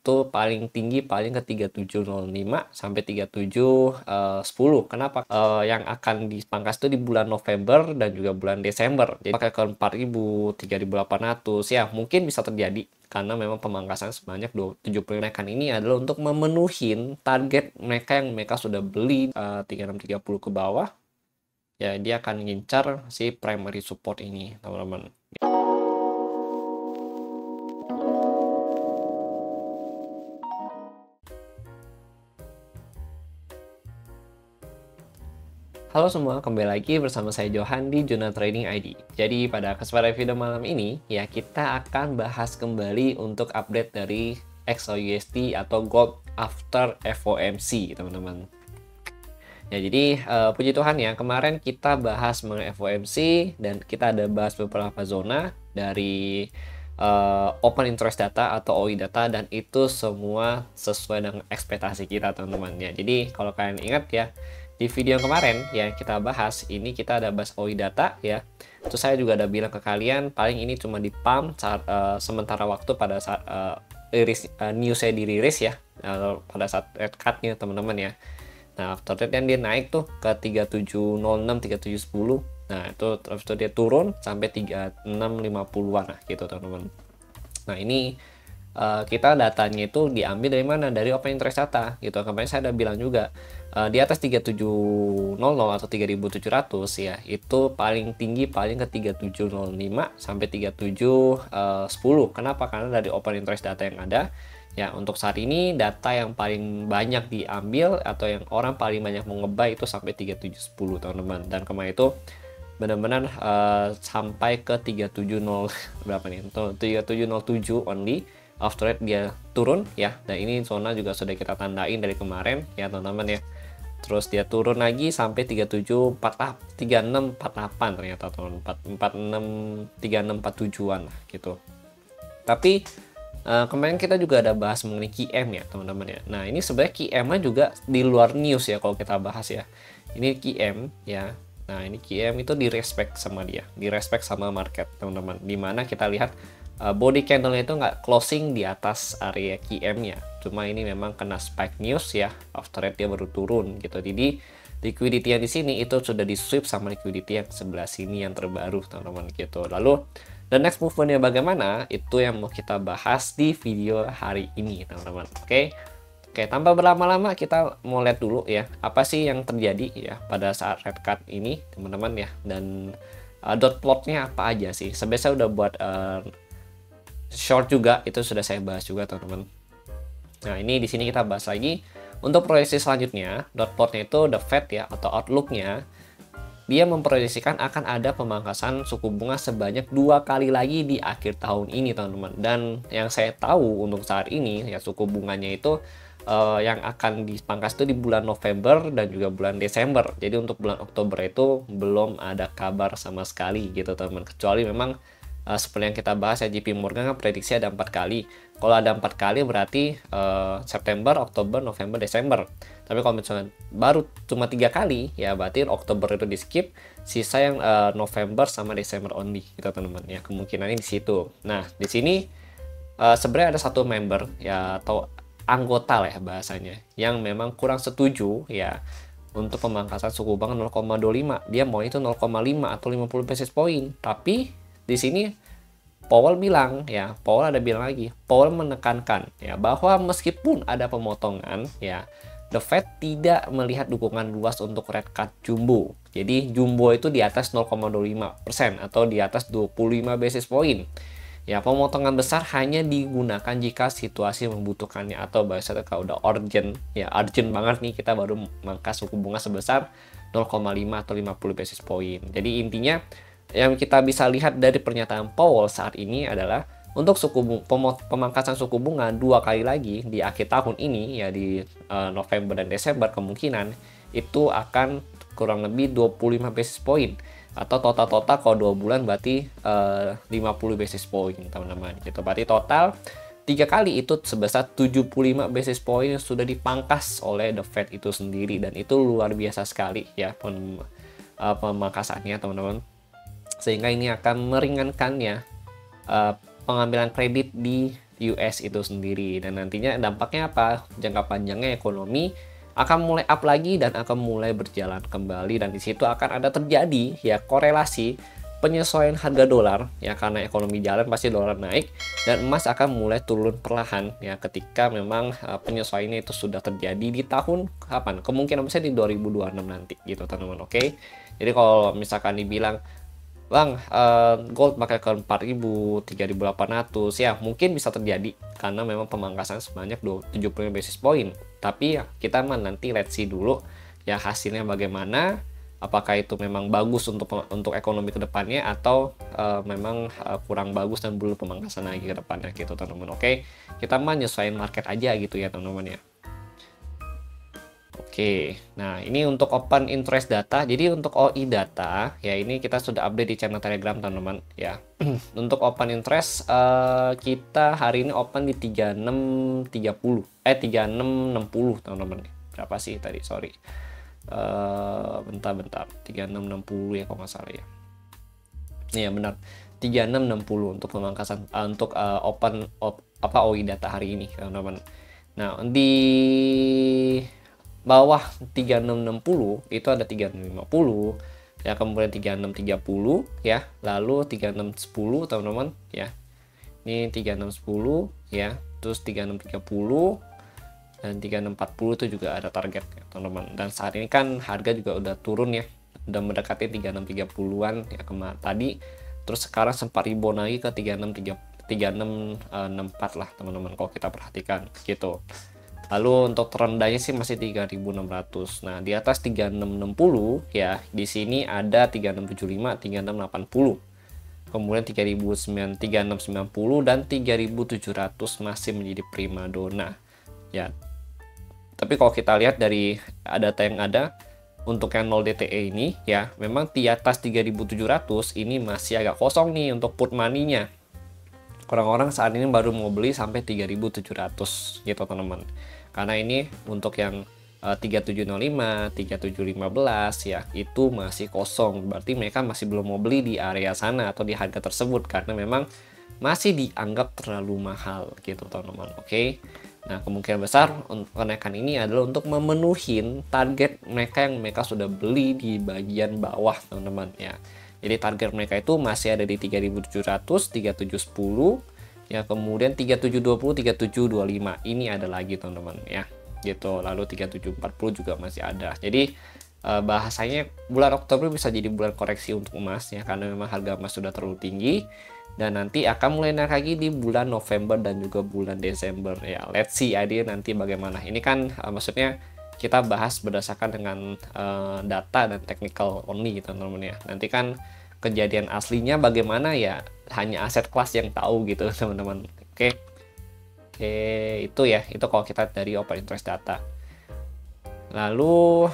itu paling tinggi paling ke 3705 sampai 3710. Kenapa? Yang akan dipangkas itu di bulan November dan juga bulan Desember. Jadi pakai ke 4000, 3800 ya mungkin bisa terjadi karena memang pemangkasan sebanyak 70 kenaikan ini adalah untuk memenuhi target mereka yang mereka sudah beli 3630 ke bawah. Ya, dia akan ngincar si primary support ini, teman-teman. Halo semua, kembali lagi bersama saya Johan di Jurnal Trading ID. Jadi pada kesempatan video malam ini, ya kita akan bahas kembali untuk update dari XAUUSD atau Gold after FOMC, teman-teman. Ya jadi puji Tuhan ya, kemarin kita bahas mengenai FOMC dan kita ada bahas beberapa zona dari open interest data atau OI data, dan itu semua sesuai dengan ekspektasi kita, teman-teman ya. Jadi kalau kalian ingat ya, di video yang kemarin ya kita bahas, ini kita ada bahas OI data ya. Terus saya juga ada bilang ke kalian paling ini cuma di pump saat sementara waktu pada saat newsnya dirilis ya, pada saat red cut-nya, teman-teman ya. Nah, after that kan dia naik tuh ke 3706, 3710. Nah, itu terus dia turun sampai 3650-an lah gitu, teman-teman. Nah, ini kita datanya itu diambil dari mana? Dari open interest data gitu. Kemarin saya udah bilang juga di atas 3700 atau 3700 ya, itu paling tinggi paling ke 3705 sampai 3710. Kenapa? Karena dari open interest data yang ada. Ya, untuk saat ini data yang paling banyak diambil atau yang orang paling banyak mau nge-buy itu sampai 3710, teman-teman. Dan kemarin itu benar-benar sampai ke 370 berapa nih? 3707 only. After that dia turun ya. Dan ini zona juga sudah kita tandain dari kemarin ya, teman-teman ya. Terus dia turun lagi sampai 3648 ternyata, teman-teman. 363647-an lah gitu. Tapi kemarin kita juga ada bahas mengenai QM ya, teman-teman ya. Nah, ini sebenarnya QM-nya juga di luar news ya kalau kita bahas ya. Ini QM ya. Nah, ini QM itu direspect sama dia, direspect sama market, teman-teman. Dimana kita lihat body candle-nya itu nggak closing di atas area QM-nya. Cuma ini memang kena spike news ya. After that dia baru turun gitu. Jadi liquidity yang di sini itu sudah di sweep sama liquidity yang sebelah sini yang terbaru, teman-teman gitu. Lalu the next movement-nya bagaimana? Itu yang mau kita bahas di video hari ini, teman-teman. Oke, tanpa berlama-lama kita mau lihat dulu ya, apa sih yang terjadi ya pada saat red cut ini, teman-teman ya. Dan dot plotnya apa aja sih? Sebenarnya saya udah buat short juga, itu sudah saya bahas juga, teman-teman. Nah, ini di sini kita bahas lagi. Untuk proyeksi selanjutnya, dot plotnya itu the Fed ya, atau outlook-nya. Dia memproyeksikan akan ada pemangkasan suku bunga sebanyak 2 kali lagi di akhir tahun ini, teman-teman. Dan yang saya tahu untuk saat ini ya, suku bunganya itu yang akan dipangkas itu di bulan November dan juga bulan Desember. Jadi untuk bulan Oktober itu belum ada kabar sama sekali gitu, teman-teman. Kecuali memang seperti yang kita bahas ya, JP Morgan kan prediksi ada 4 kali. Kalau ada 4 kali berarti September, Oktober, November, Desember. Tapi kalau misalnya baru cuma 3 kali ya, berarti Oktober itu di skip, sisa yang November sama Desember only gitu, teman-teman ya. Kemungkinannya di situ. Nah, di sini sebenarnya ada satu member ya, atau anggota lah ya bahasanya, yang memang kurang setuju ya untuk pemangkasan suku bunga 0,25. Dia mau itu 0,5 atau 50 basis point. Tapi di sini Powell bilang ya, Powell ada bilang lagi, Powell menekankan ya bahwa meskipun ada pemotongan ya, The Fed tidak melihat dukungan luas untuk red cut jumbo. Jadi jumbo itu di atas 0,25% atau di atas 25 basis point. Ya, pemotongan besar hanya digunakan jika situasi membutuhkannya atau bahasa kalau udah urgent, ya urgent banget nih kita baru mangkas suku bunga sebesar 0,5 atau 50 basis point. Jadi intinya yang kita bisa lihat dari pernyataan Powell saat ini adalah untuk pemangkasan suku bunga 2 kali lagi di akhir tahun ini ya, di November dan Desember, kemungkinan itu akan kurang lebih 25 basis point. Atau total kalau 2 bulan berarti 50 basis point, teman-teman gitu. Berarti total 3 kali itu sebesar 75 basis point yang sudah dipangkas oleh The Fed itu sendiri. Dan itu luar biasa sekali ya pemangkasannya, teman-teman. Sehingga ini akan meringankan ya pengambilan kredit di US itu sendiri. Dan nantinya dampaknya apa? Jangka panjangnya ekonomi akan mulai up lagi dan akan mulai berjalan kembali, dan di situ akan ada terjadi ya korelasi penyesuaian harga dolar ya, karena ekonomi jalan pasti dolar naik dan emas akan mulai turun perlahan ya, ketika memang penyesuaiannya itu sudah terjadi di tahun kapan, kemungkinan besar di 2026 nanti gitu teman-teman. Oke, jadi kalau misalkan dibilang Bang, gold bakal ke 4.000, 3.800 ya, mungkin bisa terjadi karena memang pemangkasan sebanyak 75 basis point. Tapi ya kita mah nanti let's see dulu ya hasilnya bagaimana. Apakah itu memang bagus untuk ekonomi kedepannya, atau memang kurang bagus dan perlu pemangkasan lagi ke depannya gitu teman-teman. Oke, kita mah nyesuaiin market aja gitu ya teman-teman ya. Oke, nah ini untuk open interest data. Jadi untuk OI data ya, ini kita sudah update di channel Telegram teman-teman ya. Untuk open interest kita hari ini open di 3660 3660 teman-teman. Berapa sih tadi? Sorry. Bentar 3660 ya kalau nggak salah ya. Iya benar. 3660 untuk pemangkasan untuk OI data hari ini teman-teman. Nah, di bawah 3660 itu ada 3650 ya, kemudian 3630 ya, lalu 3610 teman-teman ya. Ini 3610 ya, terus 3630 dan 3640 itu juga ada target ya, teman-teman. Dan saat ini kan harga juga udah turun ya, udah mendekati 3630-an ya kemarin tadi, terus sekarang sempat rebound lagi ke 3664 lah teman-teman kalau kita perhatikan gitu. Lalu untuk terendahnya sih masih 3.600. Nah, di atas 3660 ya, di sini ada 3675, 3680. Kemudian 3690 dan 3700 masih menjadi primadona. Ya. Tapi kalau kita lihat dari data yang ada untuk yang 0 DTE ini ya, memang di atas 3700 ini masih agak kosong nih untuk put money-nya. Orang-orang saat ini baru mau beli sampai 3700 gitu teman-teman. Karena ini untuk yang 3705, 3715 ya, itu masih kosong. Berarti mereka masih belum mau beli di area sana atau di harga tersebut karena memang masih dianggap terlalu mahal gitu teman-teman. Oke. Nah, kemungkinan besar kenaikan ini adalah untuk memenuhi target mereka yang mereka sudah beli di bagian bawah teman-teman ya. Jadi target mereka itu masih ada di 3700, 3710 ya, kemudian 3720, 3725 ini ada lagi teman-teman ya gitu. Lalu 3740 juga masih ada. Jadi bahasanya bulan Oktober bisa jadi bulan koreksi untuk emas ya, karena memang harga emas sudah terlalu tinggi, dan nanti akan mulai naik lagi di bulan November dan juga bulan Desember ya. Let's see idea nanti bagaimana. Ini kan maksudnya kita bahas berdasarkan dengan data dan technical only gitu teman-teman ya. Nanti kan kejadian aslinya bagaimana ya, hanya aset kelas yang tahu gitu teman-teman. Oke, itu ya, itu kalau kita dari open interest data. Lalu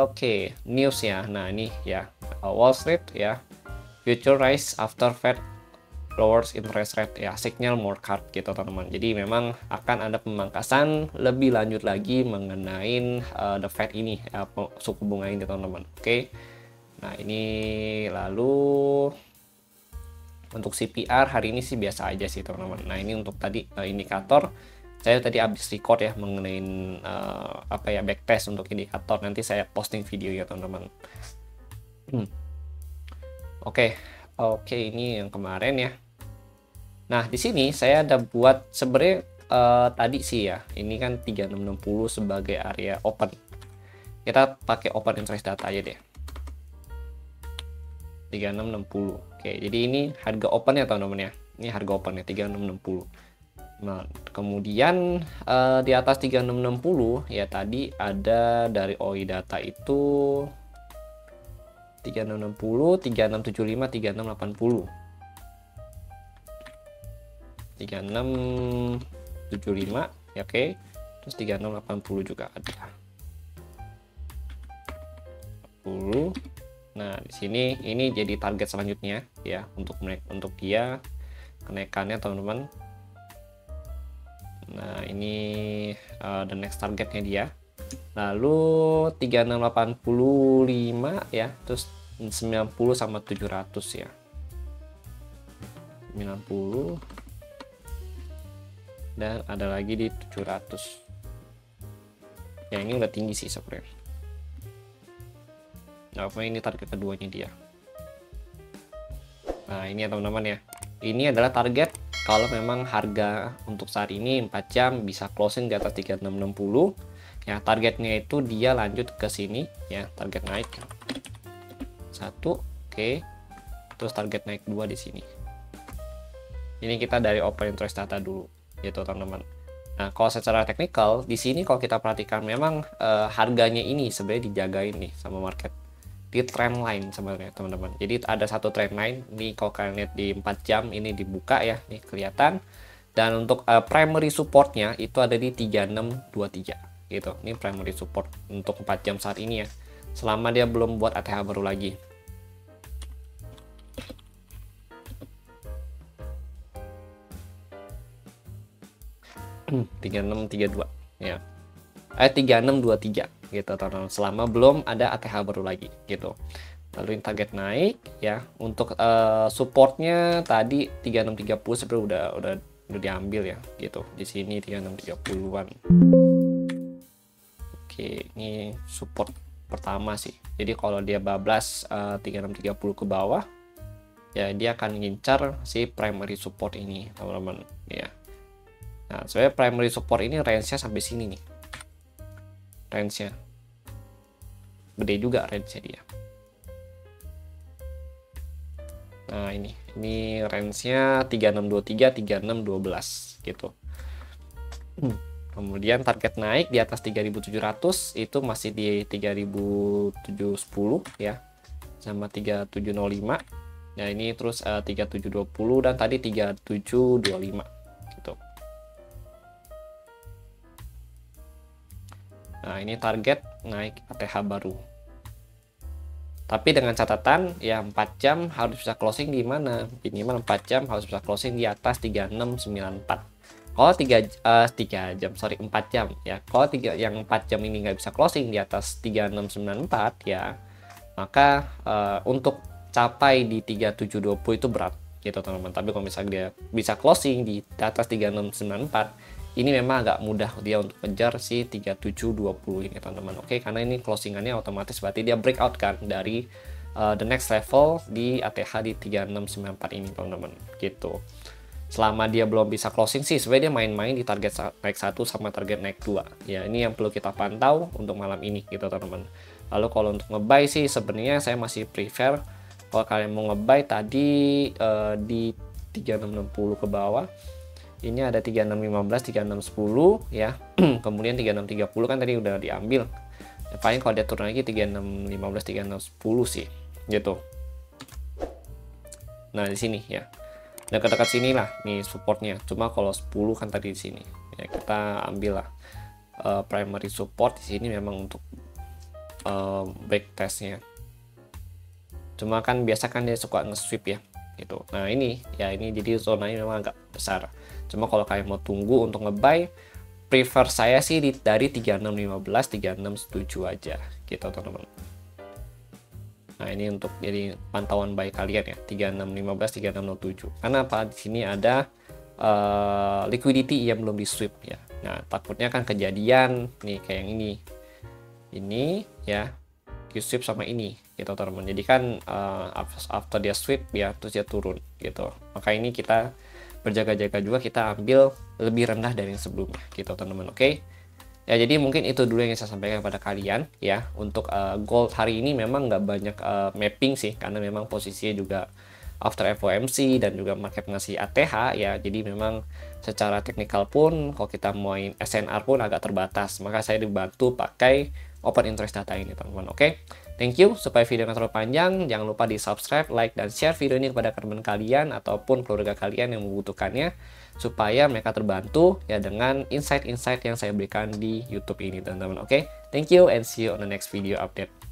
oke, news ya. Nah ini ya, Wall Street ya, future rise after Fed lowers interest rate ya, signal more cut gitu teman-teman. Jadi memang akan ada pemangkasan lebih lanjut lagi mengenai the Fed ini suku bunga ini teman-teman. Oke. Nah ini lalu untuk CPR hari ini sih biasa aja sih teman-teman. Nah ini untuk tadi indikator, saya tadi habis record ya mengenai backtest untuk indikator. Nanti saya posting video ya teman-teman. Oke, ini yang kemarin ya. Nah di sini saya ada buat sebenarnya tadi sih ya, ini kan 3660 sebagai area open. Kita pakai open interest data aja deh. 3660. Oke, jadi ini harga opennya teman-teman ya. Ini harga opennya 3660. Nah, kemudian di atas 3660 ya tadi ada dari OI data itu 3660, 3675, 3680. 3675 ya, oke. Terus 3680 juga ada. 10. Nah, di sini ini jadi target selanjutnya ya untuk dia kenaikannya teman-teman. Nah, ini the next targetnya dia. Lalu 3685 ya, terus 90 sama 700 ya. 90 dan ada lagi di 700. Ya ini udah tinggi sih sebenarnya. Nah, apa ini target keduanya dia. Nah ini ya teman-teman ya, ini adalah target kalau memang harga untuk saat ini 4 jam bisa closing di atas 3660 ya. Targetnya itu dia lanjut ke sini ya, target naik 1, oke. Terus target naik 2 di sini. Ini kita dari open interest data dulu gitu teman-teman. Nah kalau secara teknikal di sini kalau kita perhatikan memang harganya ini sebenarnya dijagain nih sama market di trend line sebenarnya teman-teman. Jadi ada satu trend line nih, kalau kalian lihat di 4 jam ini dibuka ya, nih kelihatan. Dan untuk primary supportnya itu ada di 3623 gitu. Ini primary support untuk 4 jam saat ini ya, selama dia belum buat ATH baru lagi. 3632 ya, 3623 gitu teman-teman, selama belum ada ATH baru lagi gitu. Lalu ini target naik ya. Untuk supportnya tadi 3630 sebenarnya udah diambil ya gitu. Di sini 3630-an. Oke, ini support pertama sih. Jadi kalau dia bablas 3630 ke bawah ya, dia akan ngincar si primary support ini teman-teman ya. Nah sebenarnya primary support ini range-nya sampai sini nih, range-nya gede juga range-nya dia. Nah ini range-nya 3623 3612 gitu. Kemudian target naik di atas 3700 itu masih di 3710 ya, sama 3705. Nah ini terus 3720 dan tadi 3725 gitu. Nah ini target naik ATH baru. Tapi dengan catatan ya 4 jam harus bisa closing di mana? Minimal 4 jam harus bisa closing di atas 3694. Kalau 4 jam ya. Kalau yang 4 jam ini nggak bisa closing di atas 3694 ya, maka untuk capai di 3720 itu berat gitu teman-teman. Tapi kalau misalnya dia bisa closing di atas 3694, ini memang agak mudah dia untuk kejar si 3720 ini teman-teman. Oke, karena ini closingannya otomatis berarti dia breakout kan dari the next level di ATH di 3694 ini teman-teman gitu. Selama dia belum bisa closing sih sebenarnya dia main-main di target naik 1 sama target naik 2 ya. Ini yang perlu kita pantau untuk malam ini gitu teman-teman. Lalu kalau untuk ngebuy sih sebenarnya saya masih prefer kalau kalian mau ngebuy tadi di 3660 ke bawah. Ini ada 3615, 3610 ya. Kemudian 3630 kan tadi udah diambil. Ya, paling kalau dia turun lagi 3615, 3610 sih gitu. Nah, di sini ya. Dekat-dekat sini lah nih supportnya. Cuma kalau 10 kan tadi di sini. Ya, kita ambil lah primary support di sini memang untuk back testnya. Cuma kan biasa kan dia suka nge-sweep ya gitu. Nah, ini ya ini jadi zonanya memang agak besar. Cuma kalau kalian mau tunggu untuk ngebuy, prefer saya sih dari 3615, 3617 aja gitu teman-teman. Nah ini untuk jadi pantauan buy kalian ya, 3615, 3607. Karena apa? Di sini ada liquidity yang belum di sweep ya. Nah takutnya kan kejadian nih kayak yang ini ya, Q-sweep sama ini gitu teman-teman. Jadi kan after dia sweep ya terus dia turun gitu. Maka ini kita berjaga-jaga juga, kita ambil lebih rendah dari yang sebelumnya gitu teman-teman. Oke ya, jadi mungkin itu dulu yang saya sampaikan kepada kalian ya. Untuk gold hari ini memang nggak banyak mapping sih, karena memang posisinya juga after FOMC dan juga market ngasih ATH ya. Jadi memang secara teknikal pun kalau kita main SNR pun agak terbatas, maka saya dibantu pakai open interest data ini teman-teman. Oke, thank you. Supaya video nggak terlalu panjang, jangan lupa di subscribe, like, dan share video ini kepada teman kalian ataupun keluarga kalian yang membutuhkannya, supaya mereka terbantu ya dengan insight-insight yang saya berikan di YouTube ini teman-teman. Oke, thank you and see you on the next video update.